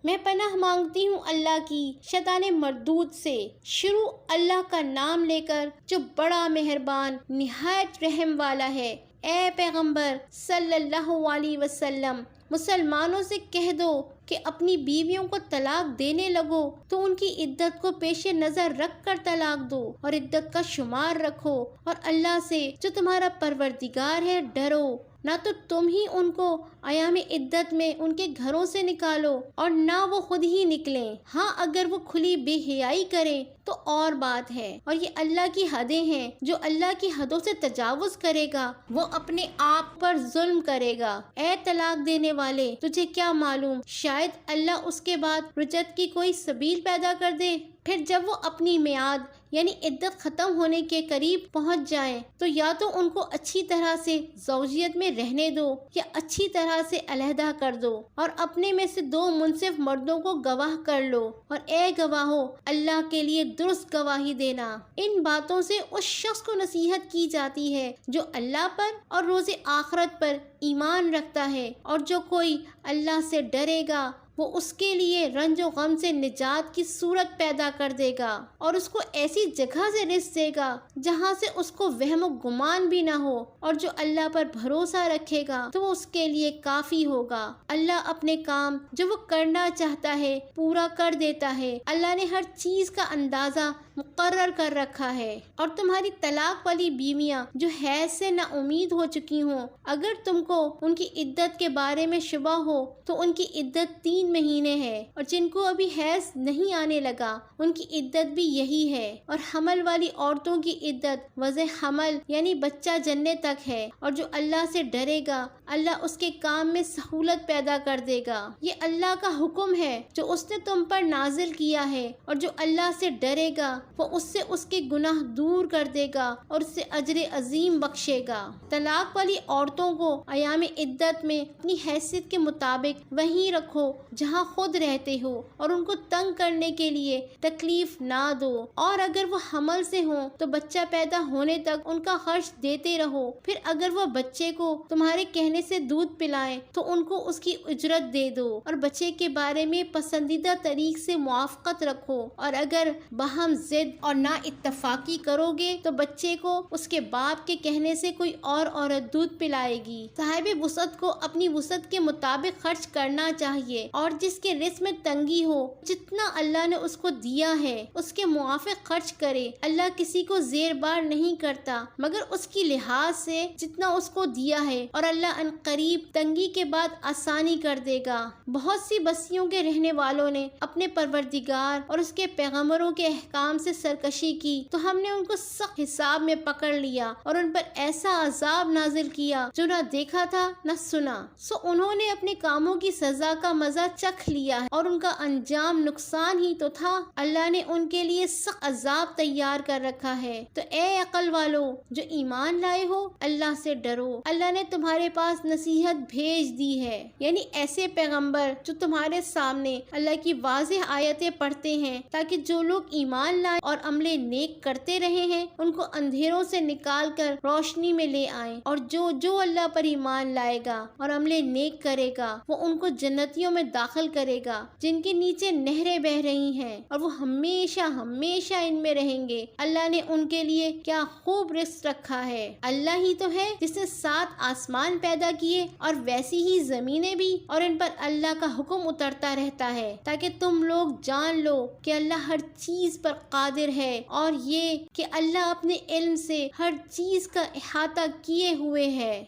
میں پناہ مانگتی ہوں اللہ کی شیطان مردود سے۔ شروع اللہ کا نام لے کر جو بڑا مہربان نہایت رحم والا ہے۔ اے پیغمبر صلی اللہ علیہ وسلم، مسلمانوں سے کہہ دو کہ اپنی بیویوں کو طلاق دینے لگو تو ان کی عدت کو پیش نظر رکھ کر طلاق دو اور عدت کا شمار رکھو، اور اللہ سے جو تمہارا پروردگار ہے ڈرو۔ نہ تو تم ہی ان کو ایام عدت میں ان کے گھروں سے نکالو اور نہ وہ خود ہی نکلیں۔ ہاں اگر وہ کھلی بے حیائی کریں تو اور بات ہے، اور یہ اللہ کی حدیں ہیں۔ جو اللہ کی حدوں سے تجاوز کرے گا وہ اپنے آپ پر ظلم کرے گا۔ اے طلاق دینے والے، تجھے کیا معلوم شاید اللہ اس کے بعد رجعت کی کوئی سبیل پیدا کر دے۔ پھر جب وہ اپنی میعاد یعنی عدت ختم ہونے کے قریب پہنچ جائیں تو یا تو ان کو اچھی طرح سے زوجیت میں رہنے دو یا اچھی طرح سے علیحدہ کر دو، اور اپنے میں سے 2 منصف مردوں کو گواہ کر لو، اور اے گواہو اللہ کے لیے درست گواہی دینا۔ ان باتوں سے اس شخص کو نصیحت کی جاتی ہے جو اللہ پر اور روز آخرت پر ایمان رکھتا ہے، اور جو کوئی اللہ سے ڈرے گا وہ اس کے لیے رنج و غم سے نجات کی صورت پیدا کر دے گا، اور اس کو ایسی جگہ سے رزق دے گا جہاں سے اس کو وہم و گمان بھی نہ ہو، اور جو اللہ پر بھروسہ رکھے گا تو وہ اس کے لیے کافی ہوگا۔ اللہ اپنے کام جو وہ کرنا چاہتا ہے پورا کر دیتا ہے۔ اللہ نے ہر چیز کا اندازہ مقرر کر رکھا ہے۔ اور تمہاری طلاق والی بیویاں جو حیض سے نا امید ہو چکی ہوں، اگر تم کو ان کی عدت کے بارے میں شبہ ہو تو ان کی عدت 3 مہینے ہے، اور جن کو ابھی حیض نہیں آنے لگا ان کی عدت بھی یہی ہے، اور حمل والی عورتوں کی عدت وضع حمل یعنی بچہ جننے تک ہے۔ اور جو اللہ سے ڈرے گا اللہ اس کے کام میں سہولت پیدا کر دے گا۔ یہ اللہ کا حکم ہے جو اس نے تم پر نازل کیا ہے، اور جو اللہ سے ڈرے گا وہ اس سے اس کے گناہ دور کر دے گا اور اس سے اجر عظیم بخشے گا۔ طلاق والی عورتوں کو ایام عدت میں اپنی حیثیت کے مطابق وہیں رکھو جہاں خود رہتے ہو، اور ان کو تنگ کرنے کے لیے تکلیف نہ دو، اور اگر وہ حمل سے ہوں تو بچہ پیدا ہونے تک ان کا خرچ دیتے رہو۔ پھر اگر وہ بچے کو تمہارے کہنے سے دودھ پلائیں تو ان کو اس کی اجرت دے دو، اور بچے کے بارے میں پسندیدہ طریق سے موافقت رکھو، اور اگر باہم ضد اور نا اتفاقی کرو گے تو بچے کو اس کے باپ کے کہنے سے کوئی اور عورت دودھ پلائے گی۔ صاحب وسعت کو اپنی وسعت کے مطابق خرچ کرنا چاہیے، اور جس کے رزق میں تنگی ہو جتنا اللہ نے اس کو دیا ہے اس کے موافق خرچ کرے۔ اللہ کسی کو زیر بار نہیں کرتا مگر اس کی لحاظ سے جتنا اس کو دیا ہے، اور اللہ ان قریب تنگی کے بعد آسانی کر دے گا۔ بہت سی بستیوں کے رہنے والوں نے اپنے پروردگار اور اس کے پیغمبروں کے احکام سے سرکشی کی تو ہم نے ان کو سخت حساب میں پکڑ لیا اور ان پر ایسا عذاب نازل کیا جو نہ دیکھا تھا نہ سنا۔ سو انہوں نے اپنے کاموں کی سزا کا مزہ چکھ لیا ہے، اور ان کا انجام نقصان ہی تو تھا۔ اللہ نے ان کے لیے سخت عذاب تیار کر رکھا ہے۔ تو اے عقل والو جو ایمان لائے ہو اللہ سے ڈرو۔ اللہ نے تمہارے پاس نصیحت بھیج دی ہے، یعنی ایسے پیغمبر جو تمہارے سامنے اللہ کی واضح آیتیں پڑھتے ہیں تاکہ جو لوگ ایمان لائیں اور عمل نیک کرتے رہے ہیں ان کو اندھیروں سے نکال کر روشنی میں لے آئیں، اور جو اللہ پر ایمان لائے گا اور عمل نیک کرے گا وہ ان کو جنتیوں میں داخل کرے گا جن کے نیچے نہریں بہہ رہی ہیں، اور وہ ہمیشہ ہمیشہ ان میں رہیں گے۔ اللہ نے ان کے لیے کیا خوب رزق رکھا ہے۔ اللہ ہی تو ہے جس نے 7 آسمان پیدا کیے اور ویسی ہی زمینیں بھی، اور ان پر اللہ کا حکم اترتا رہتا ہے تاکہ تم لوگ جان لو کہ اللہ ہر چیز پر قادر ہے، اور یہ کہ اللہ اپنے علم سے ہر چیز کا احاطہ کیے ہوئے ہے۔